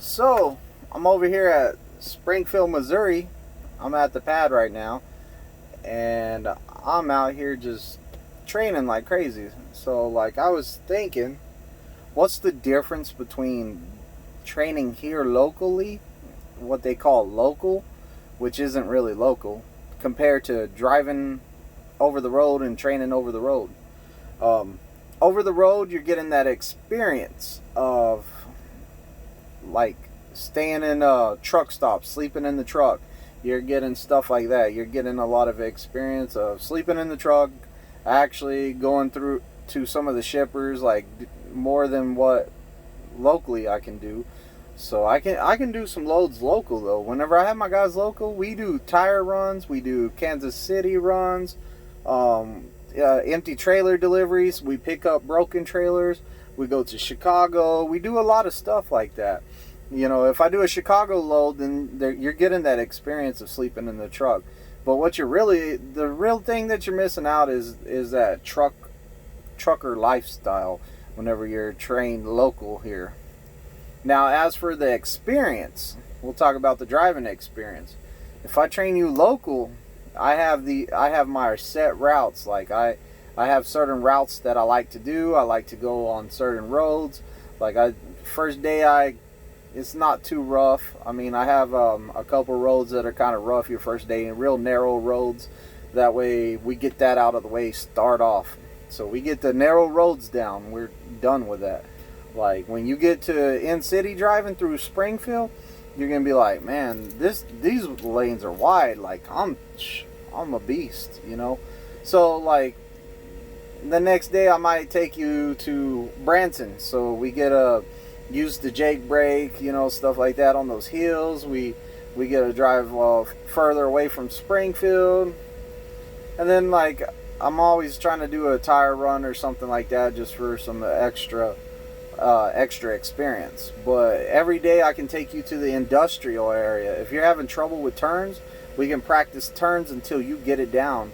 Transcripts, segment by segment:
So, I'm over here at Springfield, Missouri. I'm at the pad right now, and I'm out here just training like crazy. So, like, I was thinking, what's the difference between training here locally, what they call local, which isn't really local, compared to driving over the road and training over the road? Over the road, you're getting that experience of like staying in a truck stop, sleeping in the truck. You're getting stuff like that. You're getting a lot of experience of sleeping in the truck, actually going through to some of the shippers, like more than what locally I can do. So I can do some loads local though. Whenever I have my guys local, we do tire runs, we do Kansas City runs, empty trailer deliveries. We pick up broken trailers. We go to Chicago. We do a lot of stuff like that. You know, if I do a Chicago load, then you're getting that experience of sleeping in the truck. But what you're really, the real thing that you're missing out is that trucker lifestyle whenever you're trained local here. Now, as for the experience, we'll talk about the driving experience. If I train you local, I have my set routes. Like I have certain routes that I like to do. I like to go on certain roads. Like first day it's not too rough. I mean, I have a couple roads that are kind of rough your first day, and real narrow roads. That way we get that out of the way, start off. So we get the narrow roads down. We're done with that. Like when you get to in-city driving through Springfield, you're gonna be like, man, these lanes are wide. Like I'm a beast, you know. So like the next day I might take you to Branson, so we get use the Jake brake, you know, stuff like that on those hills. We get to drive further away from Springfield, and then like I'm always trying to do a tire run or something like that just for some extra experience. But every day I can take you to the industrial area. If you're having trouble with turns, we can practice turns until you get it down.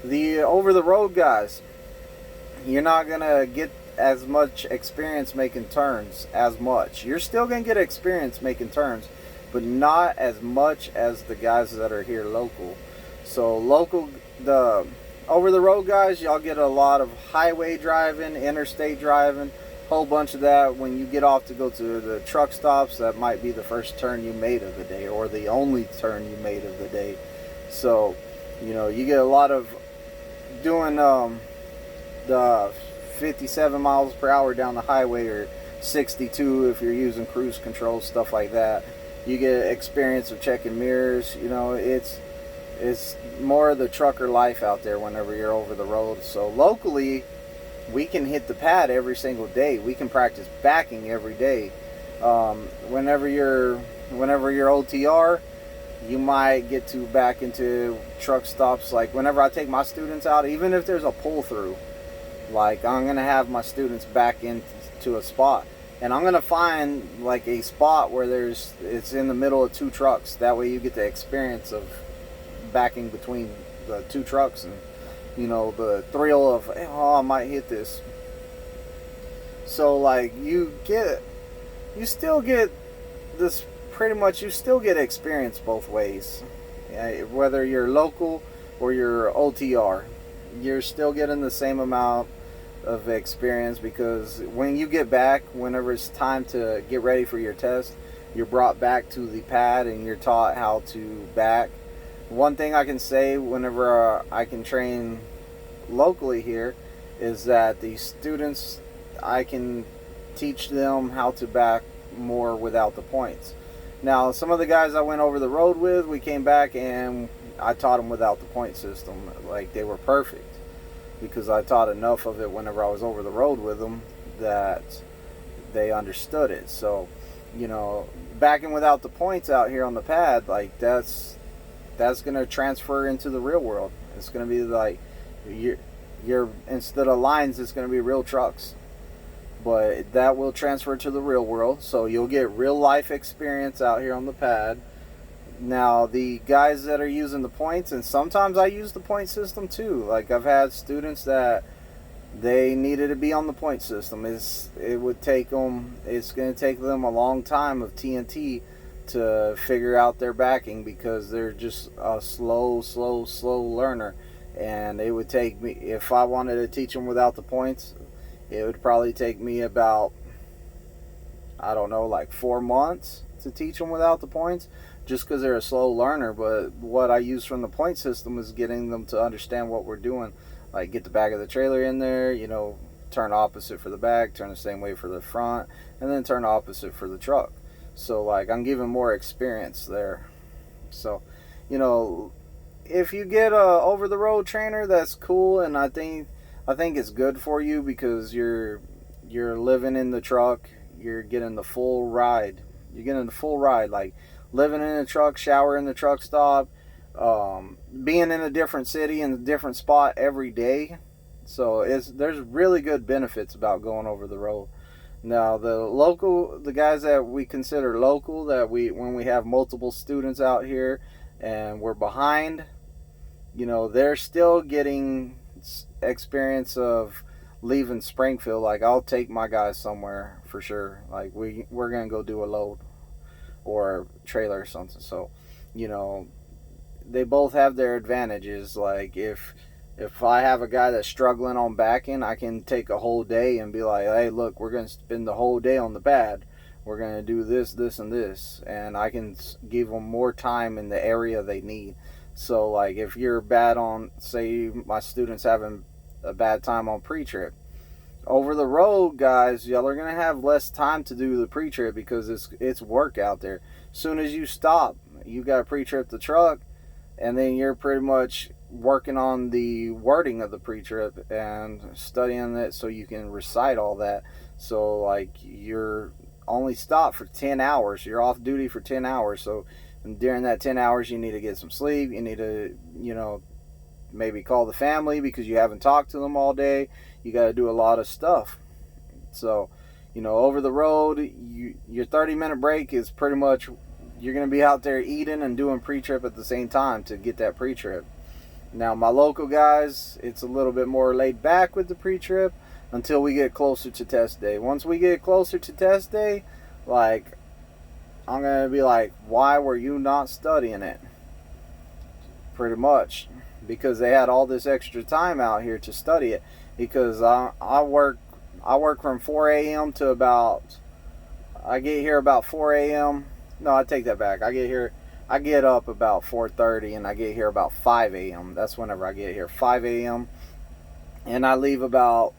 The over the road guys, you're not gonna get as much experience making turns as much. You're still gonna get experience making turns, but not as much as the guys that are here local. So local, the over the road guys, y'all get a lot of highway driving, interstate driving, whole bunch of that. When you get off to go to the truck stops, that might be the first turn you made of the day, or the only turn you made of the day. So you know, you get a lot of doing the 57 miles per hour down the highway, or 62 if you're using cruise control, stuff like that. You get experience of checking mirrors. You know, it's more of the trucker life out there whenever you're over the road. So locally, we can hit the pad every single day. We can practice backing every day. Whenever you're OTR, you might get to back into truck stops. Like whenever I take my students out, even if there's a pull through, like I'm gonna have my students back into a spot, and I'm gonna find like a spot where it's in the middle of two trucks. That way you get the experience of backing between the two trucks, and you know, the thrill of, oh, I might hit this. So like you still get this, pretty much you still get experience both ways. Whether you're local or you're OTR, you're still getting the same amount of experience, because when you get back, whenever it's time to get ready for your test, you're brought back to the pad and you're taught how to back. One thing I can say whenever I can train locally here is that the students, I can teach them how to back more without the points. Now, some of the guys I went over the road with, we came back and I taught them without the point system. Like, they were perfect because I taught enough of it whenever I was over the road with them that they understood it. So, you know, backing without the points out here on the pad, like that's going to transfer into the real world. It's going to be like you're instead of lines, it's going to be real trucks. But that will transfer to the real world, so you'll get real life experience out here on the pad. Now, the guys that are using the points, and sometimes I use the point system too. Like I've had students that they needed to be on the point system. It's going to take them a long time of TNT to figure out their backing, because they're just a slow learner. And it would take me, if I wanted to teach them without the points, it would probably take me about, I don't know, like 4 months to teach them without the points, just because they're a slow learner. But what I use from the point system is getting them to understand what we're doing. Like, get the back of the trailer in there, turn opposite for the back, turn the same way for the front, and then turn opposite for the truck. So, like, I'm giving more experience there. So, if you get a over-the-road trainer, that's cool, and I think it's good for you, because you're living in the truck, you're getting the full ride. Like living in a truck, shower in the truck stop, being in a different city in a different spot every day. So there's really good benefits about going over the road. Now the guys that we consider local, when we have multiple students out here and we're behind, they're still getting experience of leaving Springfield. Like, I'll take my guys somewhere for sure. Like, we're gonna go do a load or trailer or something. So, they both have their advantages. Like, if I have a guy that's struggling on backing, I can take a whole day and be like, hey, look, we're going to spend the whole day on the pad. We're going to do this, this, and this. And I can give them more time in the area they need. So, like, if you're bad on, say my student's having a bad time on pre-trip, over the road guys, y'all are going to have less time to do the pre-trip, because it's work out there. Soon as you stop, you got to pre-trip the truck, and then you're pretty much working on the wording of the pre-trip and studying it so you can recite all that. So, like, you're only stopped for 10 hours. You're off duty for 10 hours. So during that 10 hours, you need to get some sleep. You need to, maybe call the family because you haven't talked to them all day. You got to do a lot of stuff. So, over the road, your 30-minute break is pretty much, you're going to be out there eating and doing pre-trip at the same time to get that pre-trip. Now, my local guys, it's a little bit more laid back with the pre-trip until we get closer to test day. Once we get closer to test day, like, I'm going to be like, why were you not studying it? Pretty much. Because they had all this extra time out here to study it. Because I work from 4 a.m. to I get here about 4 a.m. No, I take that back. I get up about 4:30 and I get here about 5 a.m. That's whenever I get here, 5 a.m. And I leave about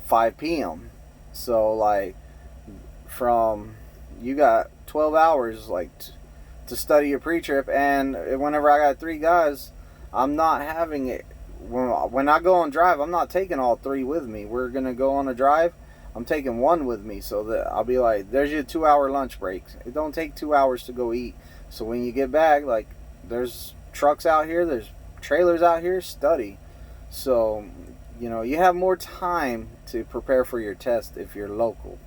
5 p.m. So, like, you got 12 hours, like, to study your pre-trip. And whenever I got 3 guys, I'm not having it. When I go on drive, I'm not taking all 3 with me. We're going to go on a drive. I'm taking 1 with me, so that I'll be like, there's your 2-hour lunch break. It don't take 2 hours to go eat. So when you get back, like, there's trucks out here, there's trailers out here, study. So, you have more time to prepare for your test if you're local.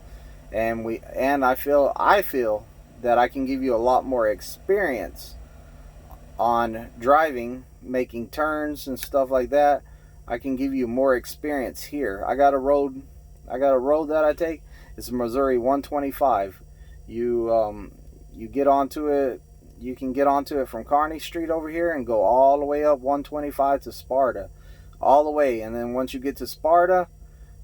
And I feel that I can give you a lot more experience on driving, making turns and stuff like that. I can give you more experience here. I got a road that I take. It's Missouri 125. You get onto it. You can get onto it from Kearney Street over here and go all the way up 125 to Sparta, all the way. And then once you get to Sparta,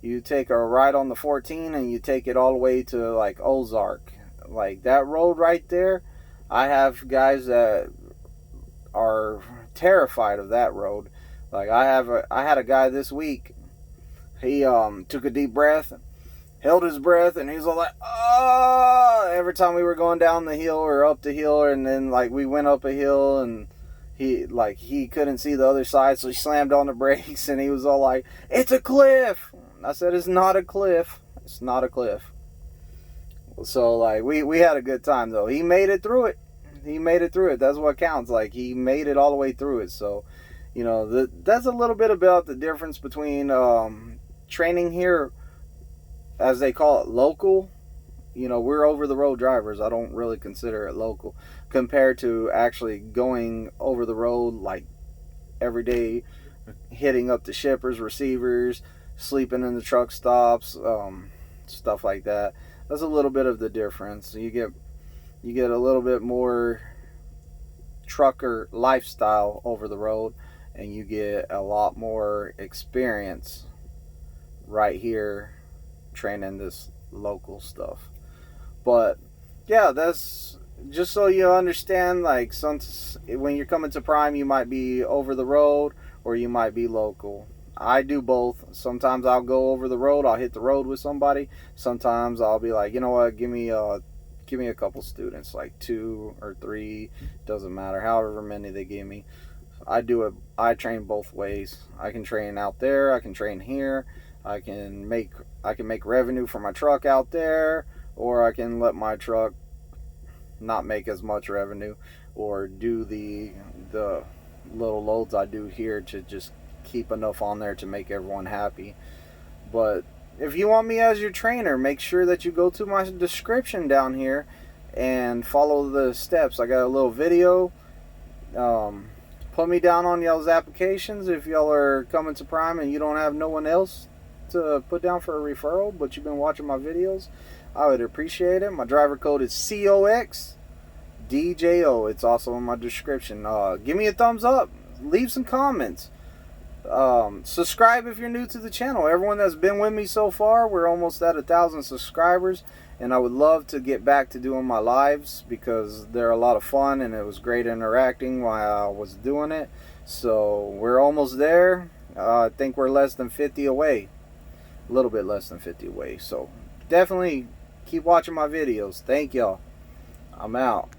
you take a ride on the 14 and you take it all the way to, like, Ozark. Like, that road right there, I have guys that are terrified of that road. Like, I had a guy this week. He took a deep breath, held his breath, and he's all like, oh, every time we were going down the hill or up the hill, and then, like, we went up a hill, and he couldn't see the other side, so he slammed on the brakes, and he was all like, it's a cliff. I said, it's not a cliff. It's not a cliff. So, like, we had a good time, though. He made it through it. That's what counts. Like, he made it all the way through it. So, that's a little bit about the difference between training here, as they call it, local. We're over the road drivers. I don't really consider it local compared to actually going over the road, like, every day, hitting up the shippers, receivers, sleeping in the truck stops, stuff like that. That's a little bit of the difference. You get a little bit more trucker lifestyle over the road, and you get a lot more experience right here training this local stuff. But yeah, that's just so you understand, like, when you're coming to Prime, you might be over the road or you might be local. I do both. Sometimes I'll go over the road, I'll hit the road with somebody. Sometimes I'll be like, you know what, give me a couple students, like 2 or 3, doesn't matter, however many they give me. I train both ways. I can train out there, I can train here. I can make revenue for my truck out there, or I can let my truck not make as much revenue, or do the little loads I do here to just keep enough on there to make everyone happy. But if you want me as your trainer, make sure that you go to my description down here and follow the steps. I got a little video. Put me down on y'all's applications if y'all are coming to Prime and you don't have no one else to put down for a referral, but you've been watching my videos. I would appreciate it. My driver code is COXDJO. It's also in my description. Give me a thumbs up. Leave some comments. Subscribe if you're new to the channel. Everyone that's been with me so far, we're almost at 1,000 subscribers, and I would love to get back to doing my lives because they're a lot of fun and it was great interacting while I was doing it. So we're almost there. I think we're less than 50 away, a little bit less than 50 away. So definitely keep watching my videos. Thank y'all. I'm out.